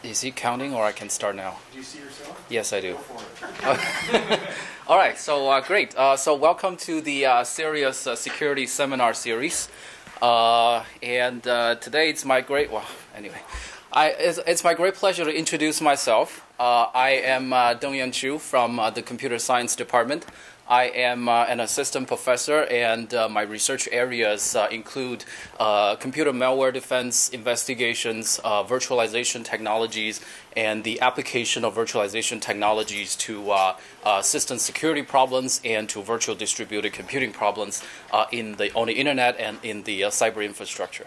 Is he counting, or I can start now? Do you see yourself? Yes, I do. Go for it. All right, so great. So welcome to the CERIAS Security Seminar Series. And today it's my great, it's my great pleasure to introduce myself. I am Dongyan Chu from the Computer Science Department. I am an assistant professor, and my research areas include computer malware defense, investigations, virtualization technologies, and the application of virtualization technologies to system security problems and to virtual distributed computing problems on the internet and in the cyber infrastructure.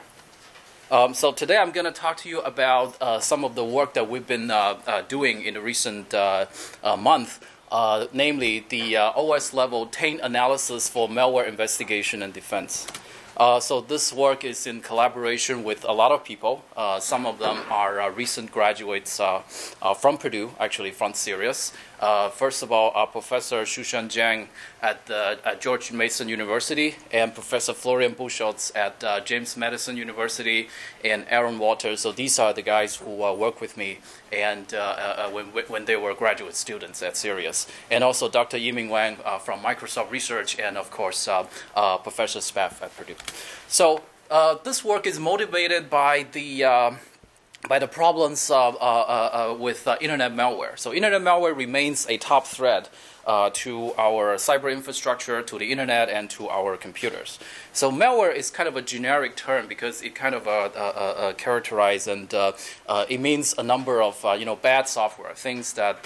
So today I'm going to talk to you about some of the work that we've been doing in the recent month. Namely the OS level taint analysis for malware investigation and defense. So this work is in collaboration with a lot of people. Some of them are recent graduates from Purdue, actually from CERIAS. First of all, Professor Shushan Jiang at George Mason University, and Professor Florian Buschholz at James Madison University, and Aaron Walters. So these are the guys who work with me and when they were graduate students at CERIAS. And also Dr. Yiming Wang from Microsoft Research, and of course Professor Spaff at Purdue. So this work is motivated by the problems with internet malware. So internet malware remains a top threat to our cyber infrastructure, to the internet, and to our computers. So malware is kind of a generic term because it kind of characterizes and it means a number of bad software, things that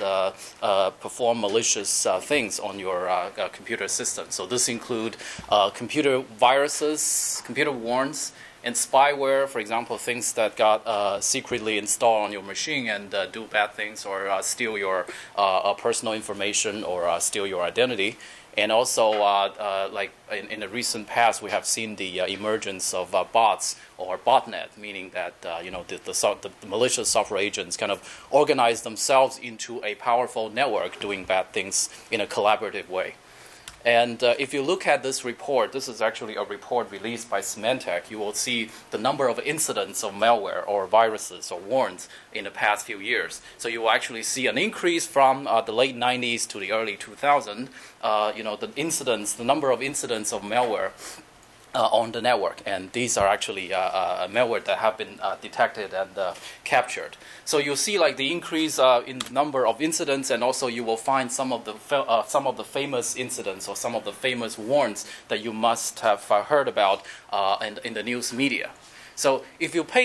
perform malicious things on your computer system. So this include computer viruses, computer worms, and spyware, for example, things that got secretly installed on your machine and do bad things, or steal your personal information, or steal your identity. And also, like in the recent past, we have seen the emergence of bots or botnet, meaning that the malicious software agents kind of organize themselves into a powerful network doing bad things in a collaborative way. And if you look at this report, this is actually a report released by Symantec. You will see the number of incidents of malware or viruses or worms in the past few years. So you will actually see an increase from the late 90s to the early 2000s. The number of incidents of malware on the network, and these are actually malware that have been detected and captured. So you'll see like the increase in the number of incidents, and also you will find some of the famous incidents or some of the famous warns that you must have heard about in the news media. So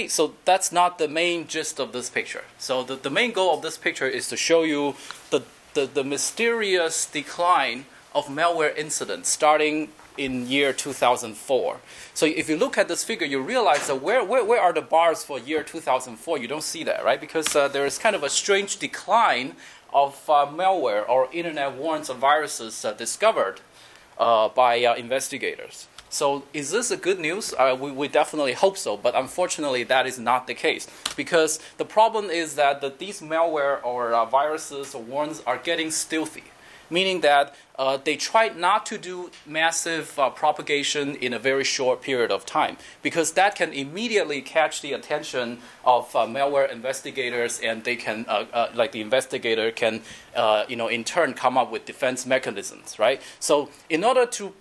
so that's not the main gist of this picture. So the main goal of this picture is to show you the mysterious decline of malware incidents starting in year 2004. So if you look at this figure, you realize that where are the bars for year 2004? You don't see that, right? Because there is kind of a strange decline of malware or internet worms or viruses discovered by investigators. So is this a good news? We definitely hope so, but unfortunately that is not the case. Because the problem is that these malware or viruses or worms are getting stealthy, meaning that they try not to do massive propagation in a very short period of time, because that can immediately catch the attention of malware investigators, and they can, like the investigator can, in turn come up with defense mechanisms, right? So in order to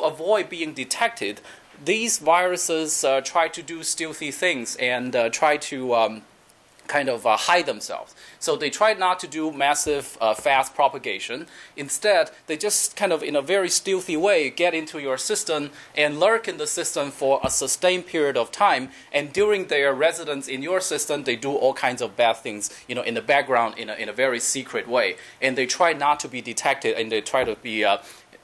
avoid being detected, these viruses try to do stealthy things and try to hide themselves. So they try not to do massive, fast propagation. Instead, they just kind of, in a very stealthy way, get into your system and lurk in the system for a sustained period of time. And during their residence in your system, they do all kinds of bad things, in the background, in a very secret way. And they try not to be detected, and they try to be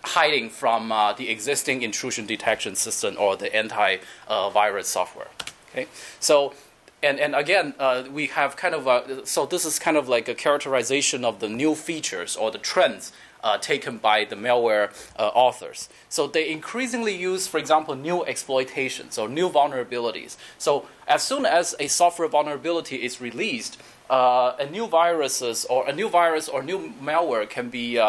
hiding from the existing intrusion detection system or the anti-virus software. Okay, so And again, we have kind of so this is kind of like a characterization of the new features or the trends taken by the malware authors. So they increasingly use, for example, new exploitations or new vulnerabilities. So as soon as a software vulnerability is released, a new virus or new malware can be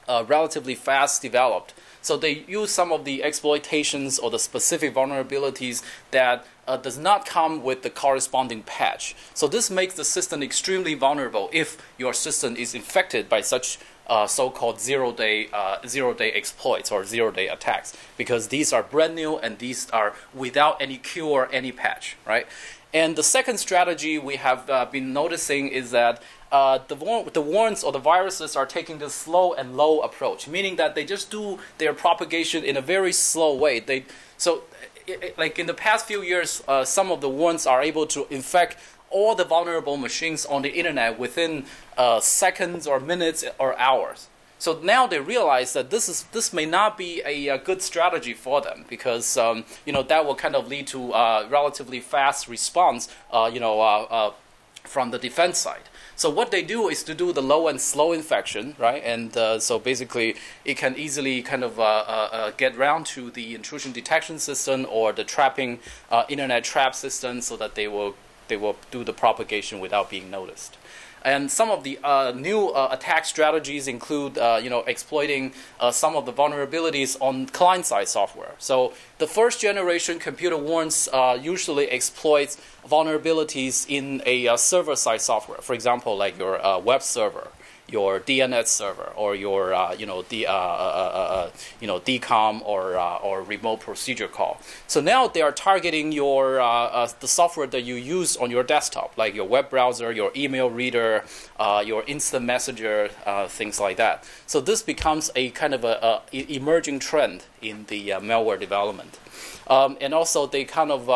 relatively fast developed. So they use some of the exploitations or the specific vulnerabilities that does not come with the corresponding patch. So this makes the system extremely vulnerable if your system is infected by such so-called zero-day exploits or zero-day attacks, because these are brand new and these are without any cure, any patch, right? And the second strategy we have been noticing is that the warrants or the viruses are taking the slow and low approach, meaning that they just do their propagation in a very slow way. Like in the past few years, some of the warrants are able to infect all the vulnerable machines on the internet within seconds or minutes or hours. So now they realize that this may not be a good strategy for them, because that will kind of lead to relatively fast response from the defense side. So what they do is to do the low and slow infection, right? And so basically, it can easily kind of get around to the intrusion detection system or the trapping internet trap system, so that they will do the propagation without being noticed. And some of the new attack strategies include, exploiting some of the vulnerabilities on client-side software. So the first generation computer warrants usually exploits vulnerabilities in a server-side software. For example, like your web server, your DNS server, or your DCOM or remote procedure call. So now they are targeting your the software that you use on your desktop, like your web browser, your email reader, your instant messenger, things like that. So this becomes a kind of a emerging trend in the malware development. And also, they kind of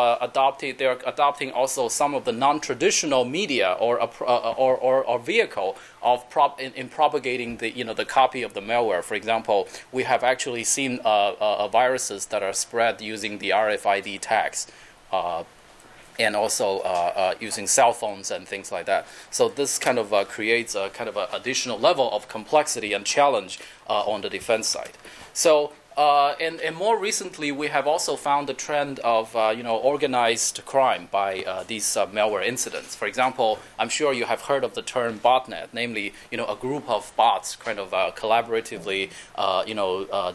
they're adopting also some of the non-traditional media or vehicle of in propagating the copy of the malware. For example, we have actually seen viruses that are spread using the RFID tags. And also using cell phones and things like that. So this kind of creates a kind of an additional level of complexity and challenge on the defense side. So. And more recently, we have also found the trend of organized crime by these malware incidents. For example, I'm sure you have heard of the term botnet, namely a group of bots kind of collaboratively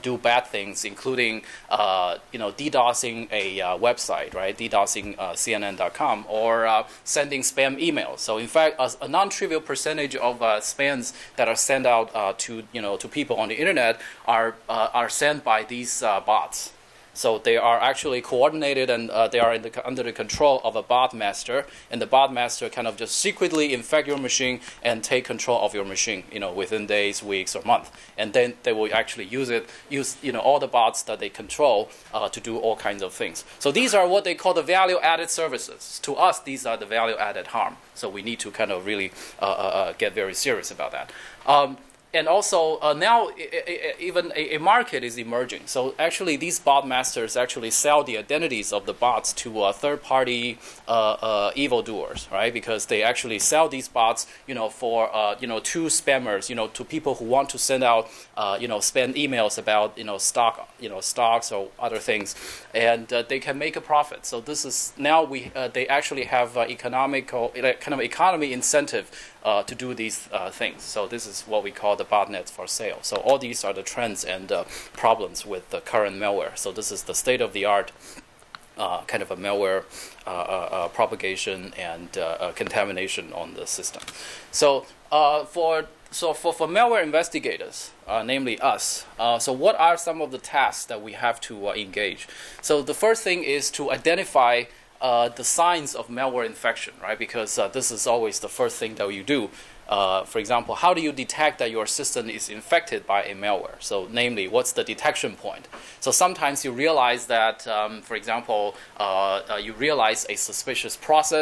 do bad things, including DDoSing a website, right? DDoSing CNN.com, or sending spam emails. So in fact, a non-trivial percentage of spams that are sent out to people on the internet are sent by these bots. So they are actually coordinated, and they are under the control of a bot master, and the bot master kind of just secretly infect your machine and take control of your machine, within days, weeks, or months. And then they will actually use all the bots that they control to do all kinds of things. So these are what they call the value-added services. To us, these are the value-added harm. So we need to kind of really get very serious about that. And also, now even a market is emerging. So actually, these bot masters actually sell the identities of the bots to third-party evildoers, right? Because they actually sell these bots, for to spammers, to people who want to send out, spam emails about, stocks or other things, and they can make a profit. So this is now they actually have economy incentive to do these things. So this is what we call the botnets for sale. So all these are the trends and problems with the current malware. So this is the state-of-the-art kind of a malware propagation and contamination on the system. So for malware investigators, namely us, so what are some of the tasks that we have to engage? So the first thing is to identify the signs of malware infection, right? Because this is always the first thing that you do. For example, how do you detect that your system is infected by a malware? So namely, what's the detection point? So sometimes you realize that, for example, you realize a suspicious process